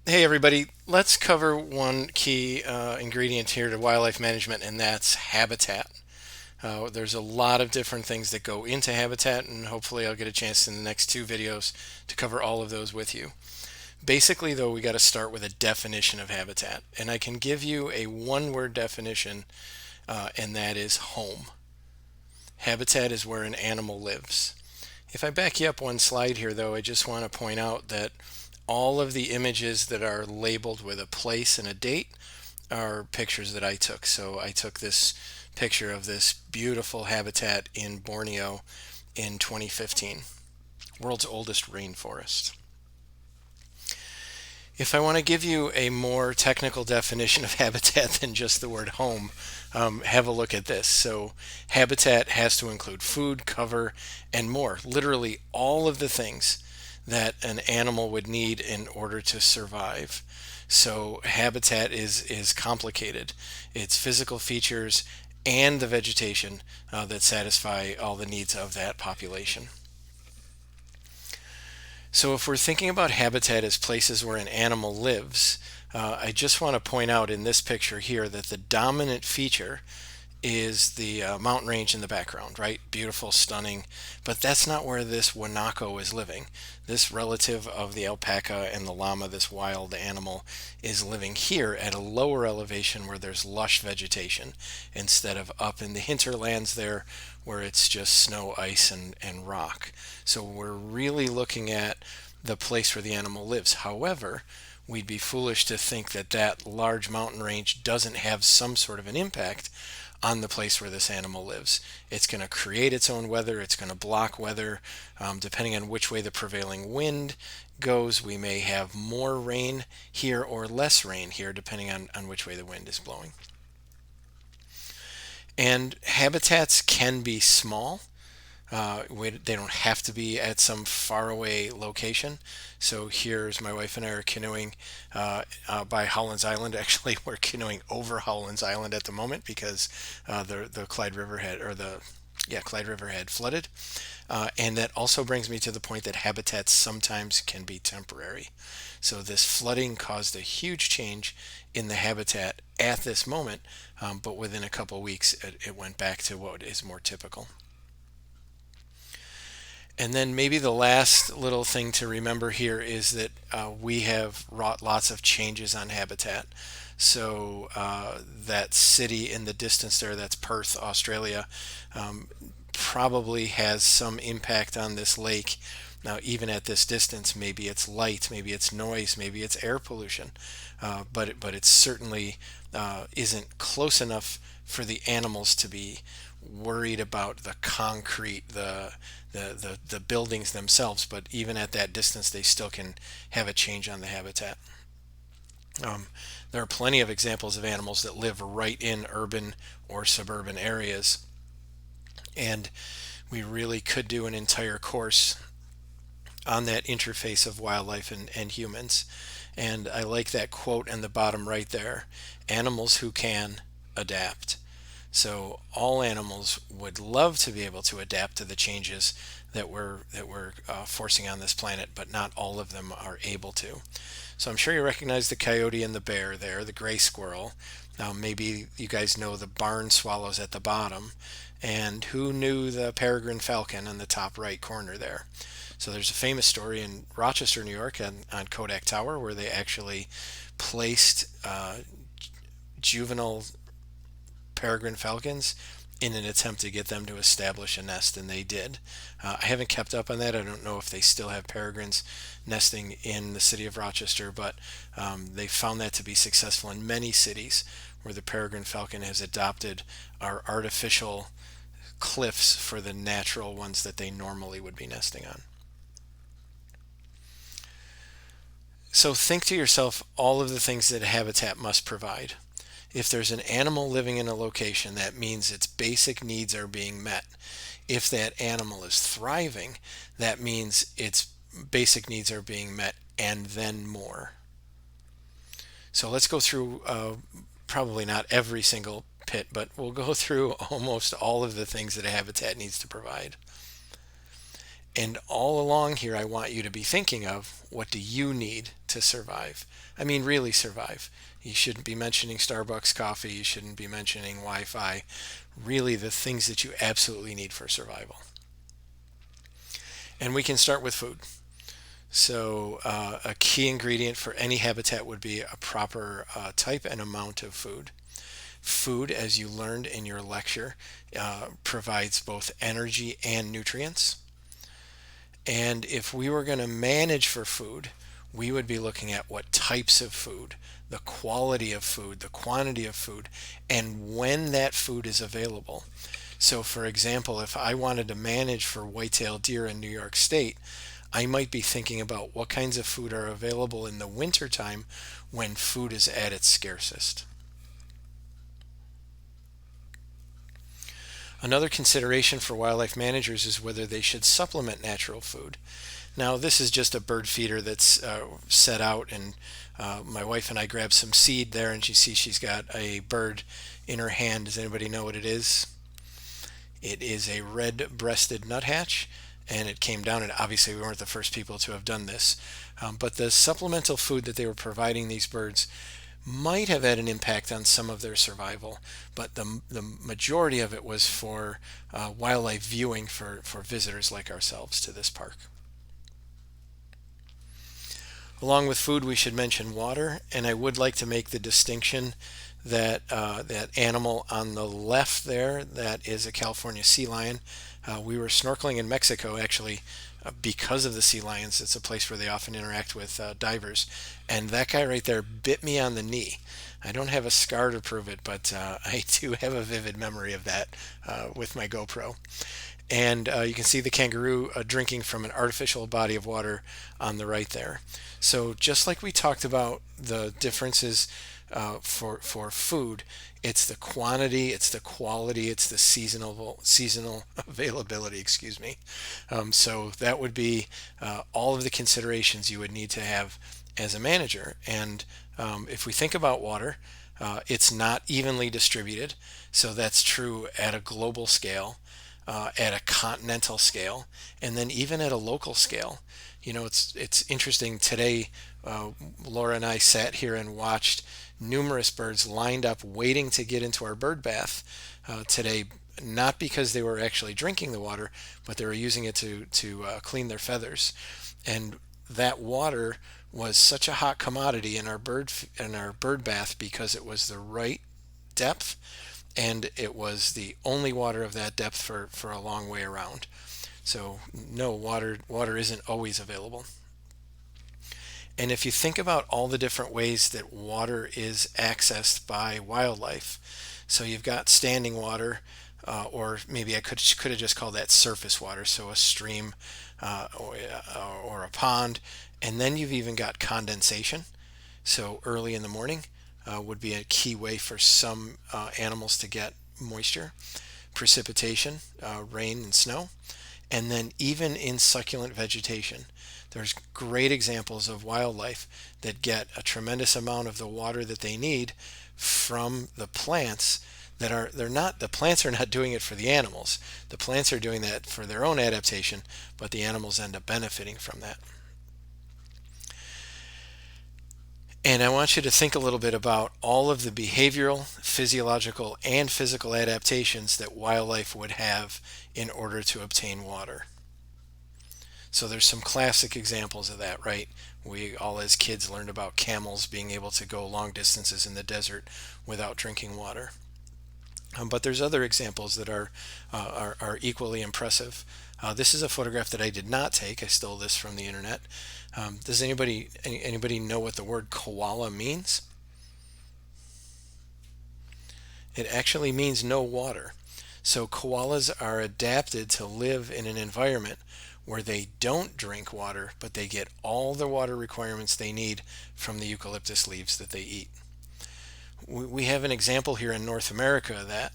Hey everybody, let's cover one key ingredient here to wildlife management, and that's habitat. There's a lot of different things that go into habitat, and hopefully I'll get a chance in the next two videos to cover all of those with you. Basically, though, we got to start with a definition of habitat, and I can give you a one-word definition, and that is home. Habitat is where an animal lives. If I back you up one slide here, though, I just want to point out that all of the images that are labeled with a place and a date are pictures that I took. So I took this picture of this beautiful habitat in Borneo in 2015, world's oldest rainforest. If I want to give you a more technical definition of habitat than just the word home, have a look at this. So, habitat has to include food, cover, and more. Literally all of the things that an animal would need in order to survive. So, habitat is complicated. It's physical features and the vegetation that satisfy all the needs of that population. So, if we're thinking about habitat as places where an animal lives, I just want to point out in this picture here that the dominant feature is the mountain range in the background, right? Beautiful, stunning. But that's not where this Wanako is living. This relative of the alpaca and the llama, this wild animal, is living here at a lower elevation where there's lush vegetation instead of up in the hinterlands there where it's just snow, ice, and rock. So we're really looking at the place where the animal lives. However, we'd be foolish to think that that large mountain range doesn't have some sort of an impact on the place where this animal lives. It's going to create its own weather, it's going to block weather. Depending on which way the prevailing wind goes, we may have more rain here or less rain here, depending on which way the wind is blowing. And habitats can be small. They don't have to be at some faraway location. So here's my wife and I are canoeing by Howlands Island. Actually, we're canoeing over Howlands Island at the moment because the Clyde River had, or the yeah, Clyde River had flooded. And that also brings me to the point that habitats sometimes can be temporary. So this flooding caused a huge change in the habitat at this moment, but within a couple of weeks, it went back to what is more typical. And then maybe the last little thing to remember here is that we have wrought lots of changes on habitat. So that city in the distance there, that's Perth, Australia, um, probably has some impact on this lake. Now, even at this distance, maybe it's light, maybe it's noise, maybe it's air pollution, but it certainly isn't close enough for the animals to be worried about the concrete, the buildings themselves. But even at that distance, they still can have a change on the habitat. Um, there are plenty of examples of animals that live right in urban or suburban areas, and we really could do an entire course on that interface of wildlife and humans. And I like that quote in the bottom right there: animals who can adapt. So all animals would love to be able to adapt to the changes that we're forcing on this planet, but not all of them are able to. So I'm sure you recognize the coyote and the bear there, the gray squirrel. Now maybe you guys know the barn swallows at the bottom, and who knew the peregrine falcon in the top right corner there. So there's a famous story in Rochester, New York, on Kodak Tower, where they actually placed juvenile peregrine falcons in an attempt to get them to establish a nest, and they did. I haven't kept up on that. I don't know if they still have peregrines nesting in the city of Rochester, but they found that to be successful in many cities where the peregrine falcon has adopted our artificial cliffs for the natural ones that they normally would be nesting on. So think to yourself all of the things that a habitat must provide. If there's an animal living in a location, that means its basic needs are being met. If that animal is thriving, that means its basic needs are being met and then more. So let's go through probably not every single pit, but we'll go through almost all of the things that a habitat needs to provide. And all along here, I want you to be thinking of, what do you need to survive? I mean, really survive. You shouldn't be mentioning Starbucks coffee. You shouldn't be mentioning Wi-Fi. Really, the things that you absolutely need for survival. And we can start with food. So, a key ingredient for any habitat would be a proper type and amount of food. Food, as you learned in your lecture, provides both energy and nutrients. And if we were going to manage for food, we would be looking at what types of food, the quality of food, the quantity of food, and when that food is available. So, for example, if I wanted to manage for white-tailed deer in New York State, I might be thinking about what kinds of food are available in the wintertime when food is at its scarcest. Another consideration for wildlife managers is whether they should supplement natural food. Now, this is just a bird feeder that's set out, and my wife and I grabbed some seed there, and you see she's got a bird in her hand. Does anybody know what it is? It is a red-breasted nuthatch, and it came down, and obviously we weren't the first people to have done this. But the supplemental food that they were providing these birds might have had an impact on some of their survival, but the majority of it was for wildlife viewing for visitors like ourselves to this park. Along with food, we should mention water, and I would like to make the distinction that that animal on the left there, that is a California sea lion. We were snorkeling in Mexico, actually, because of the sea lions. It's a place where they often interact with divers, and that guy right there bit me on the knee. I don't have a scar to prove it, but I do have a vivid memory of that with my GoPro. And you can see the kangaroo drinking from an artificial body of water on the right there. So just like we talked about the differences for food, it's the quantity, it's the quality, it's the seasonal availability. Excuse me. So that would be all of the considerations you would need to have as a manager. And if we think about water, it's not evenly distributed. So that's true at a global scale, at a continental scale, and then even at a local scale. You know, it's interesting today. Laura and I sat here and watched numerous birds lined up waiting to get into our bird bath today, not because they were actually drinking the water, but they were using it to clean their feathers. And that water was such a hot commodity in our bird bath because it was the right depth, and it was the only water of that depth for a long way around. So no, water isn't always available. And if you think about all the different ways that water is accessed by wildlife, so you've got standing water, or maybe I could have just called that surface water, so a stream or a pond, and then you've even got condensation. So early in the morning would be a key way for some animals to get moisture, precipitation, rain and snow, and then even in succulent vegetation. There's great examples of wildlife that get a tremendous amount of the water that they need from the plants the plants are not doing it for the animals. The plants are doing that for their own adaptation, but the animals end up benefiting from that. And I want you to think a little bit about all of the behavioral, physiological, and physical adaptations that wildlife would have in order to obtain water. So there's some classic examples of that, right? We all as kids learned about camels being able to go long distances in the desert without drinking water. But there's other examples that are equally impressive. This is a photograph that I did not take. I stole this from the internet. Does anybody know what the word koala means? It actually means no water. So koalas are adapted to live in an environment where they don't drink water, but they get all the water requirements they need from the eucalyptus leaves that they eat. We have an example here in North America of that.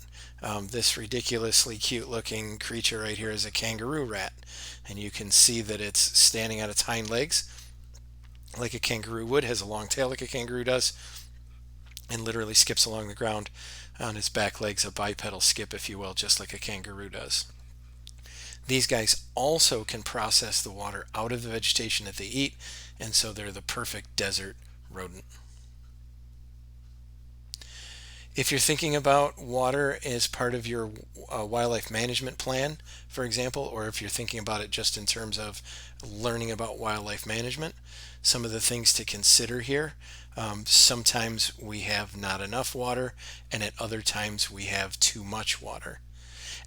This ridiculously cute looking creature right here is a kangaroo rat, and you can see that it's standing on its hind legs like a kangaroo would, has a long tail like a kangaroo does, and literally skips along the ground on its back legs, a bipedal skip, if you will, just like a kangaroo does. These guys also can process the water out of the vegetation that they eat, and so they're the perfect desert rodent. If you're thinking about water as part of your wildlife management plan, for example, or if you're thinking about it just in terms of learning about wildlife management, some of the things to consider here. Sometimes we have not enough water, and at other times we have too much water.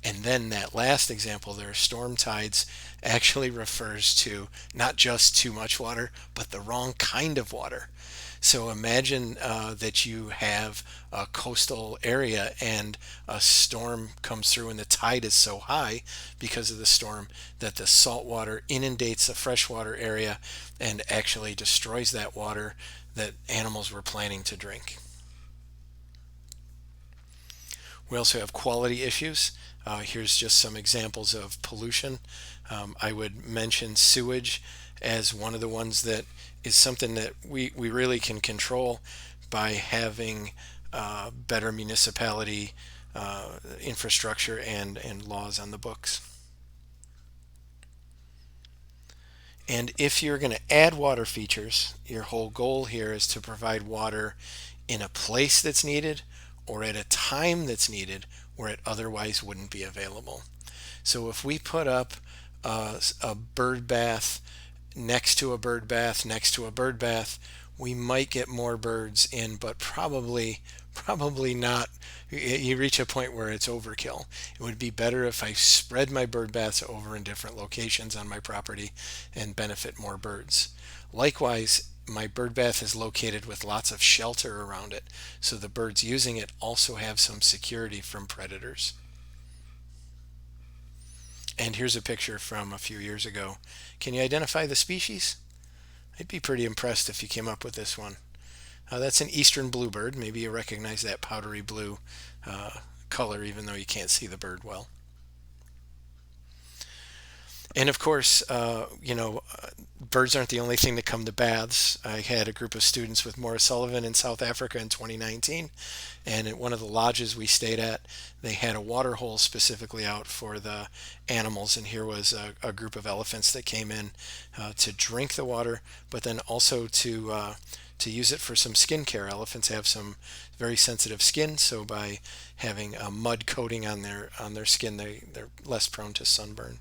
And then that last example there, storm tides, actually refers to not just too much water, but the wrong kind of water. So imagine that you have a coastal area and a storm comes through and the tide is so high because of the storm that the salt water inundates the freshwater area and actually destroys that water that animals were planning to drink. We also have quality issues. Here's just some examples of pollution. I would mention sewage as one of the ones that is something that we really can control by having better municipality infrastructure and laws on the books. And if you're going to add water features, your whole goal here is to provide water in a place that's needed or at a time that's needed where it otherwise wouldn't be available. So if we put up a bird bath next to a bird bath next to a bird bath, we might get more birds in, but probably not. You reach a point where it's overkill. It would be better if I spread my bird baths over in different locations on my property and benefit more birds. Likewise, my bird bath is located with lots of shelter around it, so the birds using it also have some security from predators. And here's a picture from a few years ago. Can you identify the species? I'd be pretty impressed if you came up with this one. That's an eastern bluebird. Maybe you recognize that powdery blue color, even though you can't see the bird well. And of course, birds aren't the only thing that come to baths. I had a group of students with Morris Sullivan in South Africa in 2019, and at one of the lodges we stayed at, they had a water hole specifically out for the animals. And here was a group of elephants that came in to drink the water, but then also to use it for some skin care. Elephants have some very sensitive skin, so by having a mud coating on their skin, they're less prone to sunburn.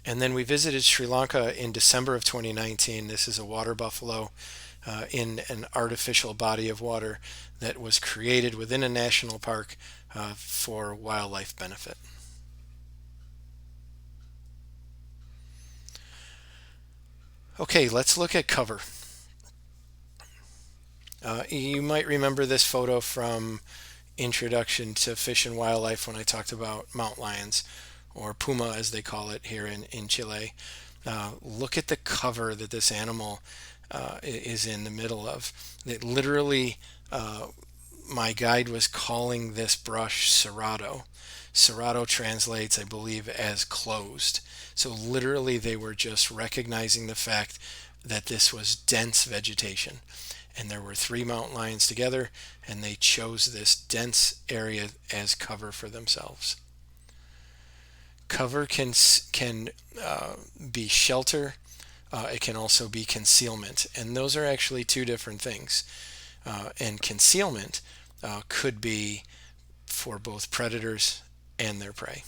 And then we visited Sri Lanka in December of 2019. This is a water buffalo in an artificial body of water that was created within a national park for wildlife benefit. Okay, let's look at cover. You might remember this photo from Introduction to Fish and Wildlife when I talked about mountain lions, or puma as they call it here in Chile. Look at the cover that this animal is in the middle of. It literally, my guide was calling this brush cerrado. Cerrado translates, I believe, as closed. So literally they were just recognizing the fact that this was dense vegetation. And there were 3 mountain lions together, and they chose this dense area as cover for themselves. Cover can be shelter. It can also be concealment, and those are actually 2 different things. And concealment could be for both predators and their prey.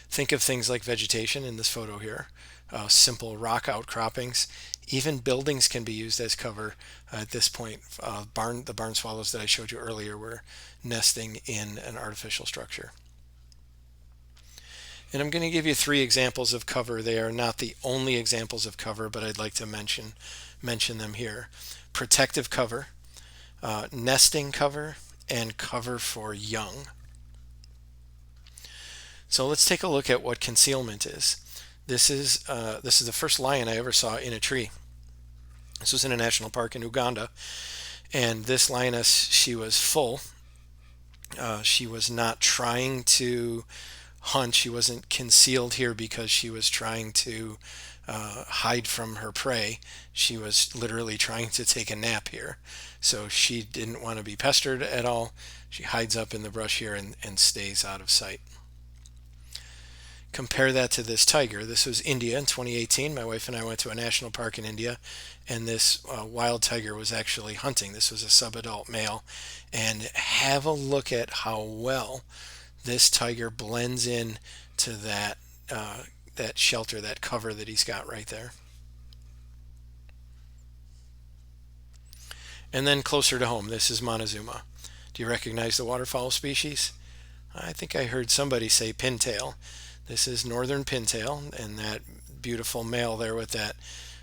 Think of things like vegetation in this photo here, simple rock outcroppings. Even buildings can be used as cover at this point. The barn swallows that I showed you earlier were nesting in an artificial structure. And I'm going to give you 3 examples of cover. They are not the only examples of cover, but I'd like to mention them here. Protective cover, nesting cover, and cover for young. So let's take a look at what concealment is. This is the first lion I ever saw in a tree. This was in a national park in Uganda, and this lioness, she was full. She was not trying to hunt. She wasn't concealed here because she was trying to hide from her prey. She was literally trying to take a nap here. So she didn't want to be pestered at all. She hides up in the brush here and stays out of sight. Compare that to this tiger. This was India in 2018. My wife and I went to a national park in India, and this wild tiger was actually hunting. This was a subadult male. And have a look at how well this tiger blends in to that shelter, that cover that he's got right there. And then closer to home, this is Montezuma. Do you recognize the waterfowl species? I think I heard somebody say pintail. This is northern pintail, and that beautiful male there with that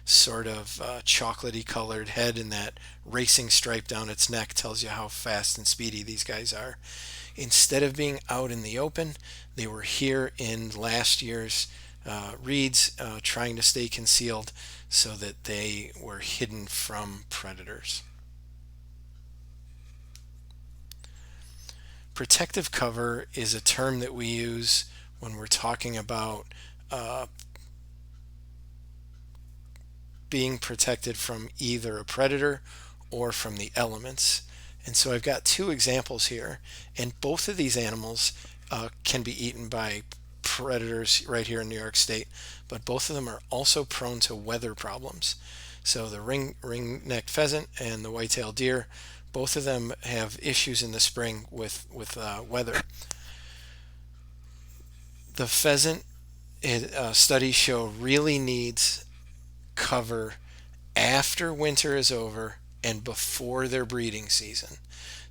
sort of chocolatey colored head and that racing stripe down its neck tells you how fast and speedy these guys are. Instead of being out in the open, they were here in last year's reeds trying to stay concealed so that they were hidden from predators. Protective cover is a term that we use when we're talking about being protected from either a predator or from the elements. And so I've got two examples here, and both of these animals can be eaten by predators right here in New York State, but both of them are also prone to weather problems. So the ring-necked pheasant and the white-tailed deer, both of them have issues in the spring with weather. The pheasant studies show really needs cover after winter is over and before their breeding season.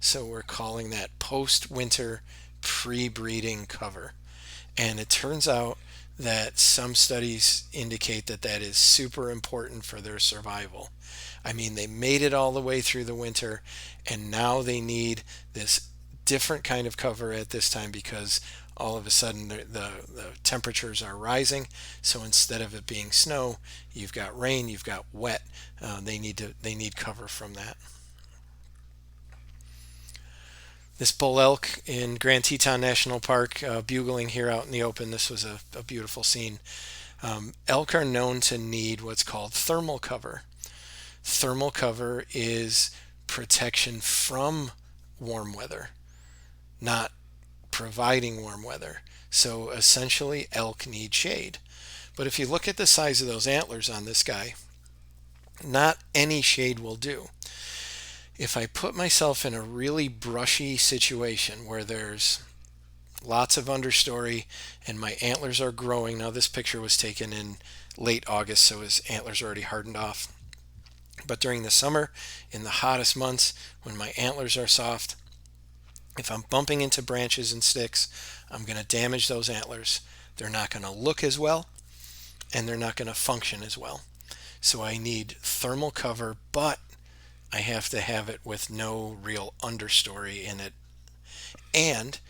So we're calling that post-winter pre-breeding cover. And it turns out that some studies indicate that that is super important for their survival. I mean, they made it all the way through the winter, and now they need this different kind of cover at this time because all of a sudden the temperatures are rising. So instead of it being snow, you've got rain, you've got wet. They need cover from that. This bull elk in Grand Teton National Park, bugling here out in the open. This was a beautiful scene. Elk are known to need what's called thermal cover. Thermal cover is protection from warm weather, not providing warm weather. So essentially, elk need shade. But if you look at the size of those antlers on this guy, not any shade will do. If I put myself in a really brushy situation where there's lots of understory and my antlers are growing, now this picture was taken in late August, so his antlers are already hardened off. But during the summer, in the hottest months, when my antlers are soft, if I'm bumping into branches and sticks, I'm going to damage those antlers. They're not going to look as well, and they're not going to function as well. So I need thermal cover, but I have to have it with no real understory in it. And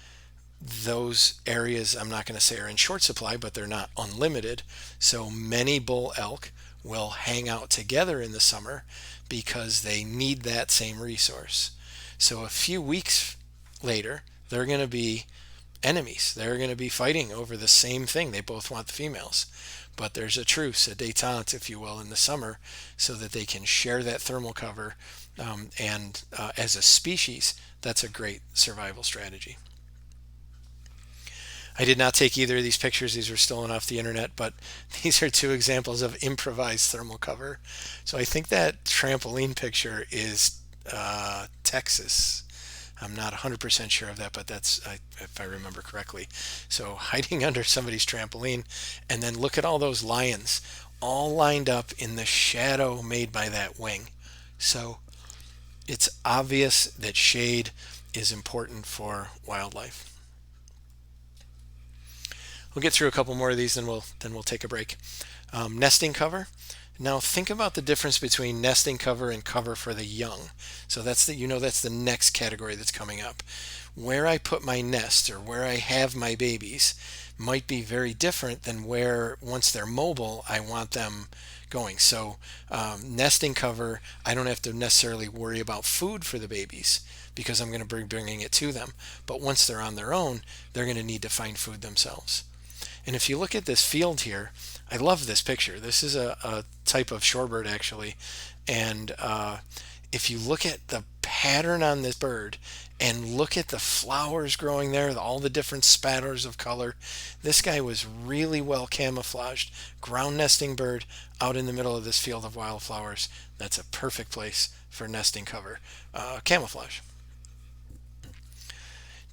those areas, I'm not going to say are in short supply, but they're not unlimited. So many bull elk will hang out together in the summer because they need that same resource. So a few weeks later, they're going to be enemies. They're going to be fighting over the same thing. They both want the females. But there's a truce, a détente, if you will, in the summer so that they can share that thermal cover. And as a species, that's a great survival strategy. I did not take either of these pictures. These were stolen off the internet, but these are two examples of improvised thermal cover. So I think that trampoline picture is Texas. I'm not 100% sure of that, but that's if I remember correctly. So hiding under somebody's trampoline, and then look at all those lions all lined up in the shadow made by that wing. So it's obvious that shade is important for wildlife. We'll get through a couple more of these, then we'll take a break. Nesting cover. Now think about the difference between nesting cover and cover for the young. So that's the next category that's coming up. Where I put my nest or where I have my babies, might be very different than where once they're mobile, I want them going. So nesting cover, I don't have to necessarily worry about food for the babies because I'm going to be bringing it to them. But once they're on their own, they're going to need to find food themselves. And if you look at this field here, I love this picture. This is a type of shorebird actually. And if you look at the pattern on this bird and look at the flowers growing there, all the different spatters of color, this guy was really well camouflaged. Ground nesting bird out in the middle of this field of wildflowers. That's a perfect place for nesting cover. Camouflage.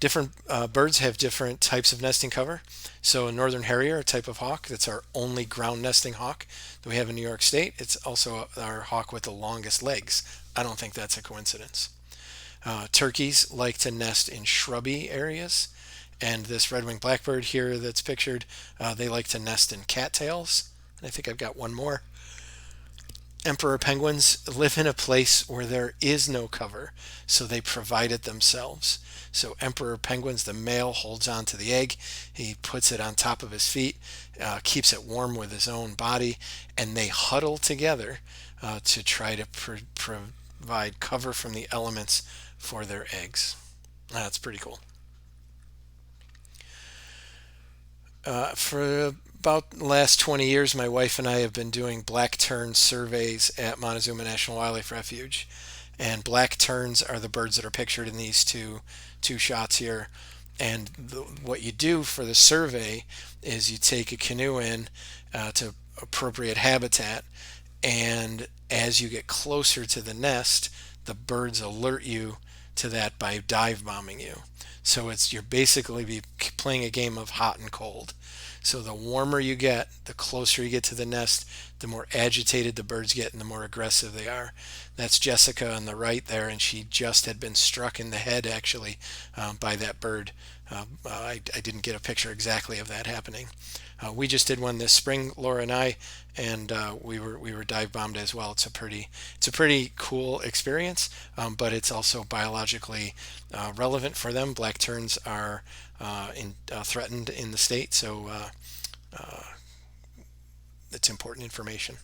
Different birds have different types of nesting cover. So a northern harrier, a type of hawk, that's our only ground nesting hawk that we have in New York State. It's also our hawk with the longest legs. I don't think that's a coincidence. Turkeys like to nest in shrubby areas. And this red-winged blackbird here that's pictured, they like to nest in cattails. And I think I've got one more. Emperor penguins live in a place where there is no cover, so they provide it themselves. So emperor penguins, the male holds on to the egg, he puts it on top of his feet, keeps it warm with his own body, and they huddle together to try to provide cover from the elements for their eggs. That's pretty cool. For about the last 20 years, my wife and I have been doing black tern surveys at Montezuma National Wildlife Refuge. And black terns are the birds that are pictured in these two shots here. And what you do for the survey is you take a canoe in to appropriate habitat, and as you get closer to the nest, the birds alert you to that by dive bombing you. So you're basically playing a game of hot and cold. So the warmer you get, the closer you get to the nest, the more agitated the birds get and the more aggressive they are. That's Jessica on the right there, and she just had been struck in the head actually by that bird. I didn't get a picture exactly of that happening. We just did one this spring, Laura and I, and we were dive bombed as well. It's a pretty cool experience, but it's also biologically relevant for them. Black terns are threatened in the state, so it's important information.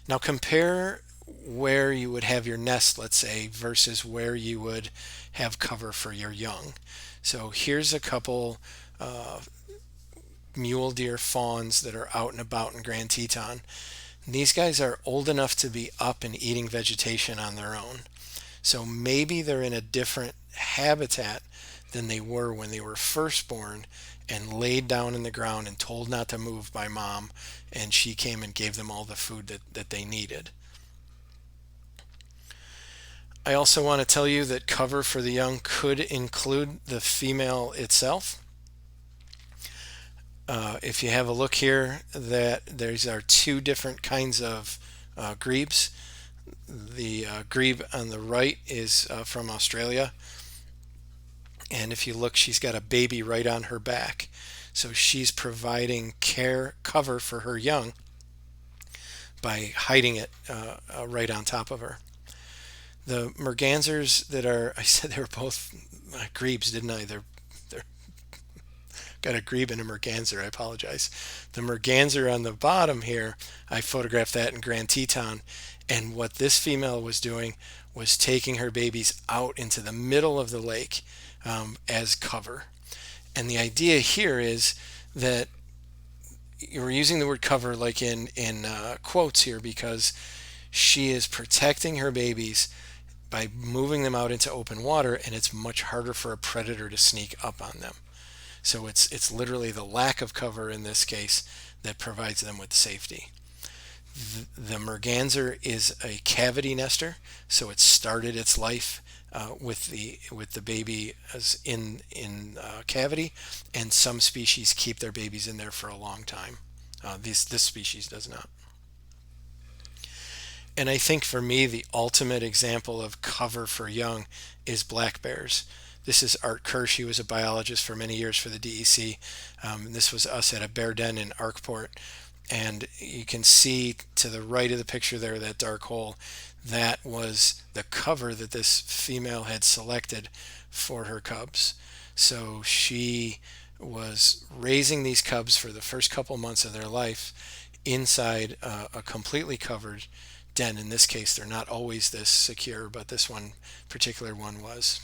Now compare where you would have your nest, let's say, versus where you would have cover for your young. So here's a couple mule deer fawns that are out and about in Grand Teton. These guys are old enough to be up and eating vegetation on their own. So maybe they're in a different habitat than they were when they were first born and laid down in the ground and told not to move by mom, and she came and gave them all the food that they needed. I also want to tell you that cover for the young could include the female itself. If you have a look here, that there's are two different kinds of grebes. The grebe on the right is from Australia, and if you look, she's got a baby right on her back. So she's providing cover for her young by hiding it right on top of her. The mergansers that are, I said they were both grebes, didn't I? They're got a grebe and a merganser. I apologize. The merganser on the bottom here, I photographed that in Grand Teton, and what this female was doing was taking her babies out into the middle of the lake as cover. And the idea here is that you're using the word cover like in quotes here because she is protecting her babies by moving them out into open water, and it's much harder for a predator to sneak up on them. So it's literally the lack of cover in this case that provides them with safety. The merganser is a cavity nester, so it started its life with the baby as in cavity, and some species keep their babies in there for a long time. This species does not. And I think for me, the ultimate example of cover for young is black bears. This is Art Kirsch. He was a biologist for many years for the DEC. This was us at a bear den in Arkport. And you can see to the right of the picture there, that dark hole, that was the cover that this female had selected for her cubs. So she was raising these cubs for the first couple months of their life inside a completely covered den. In this case, they're not always this secure, but this one particular one was.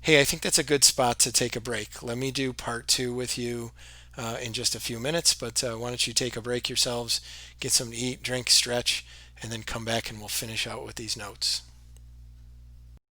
Hey, I think that's a good spot to take a break. Let me do part two with you in just a few minutes, but why don't you take a break yourselves, get something to eat, drink, stretch, and then come back and we'll finish out with these notes.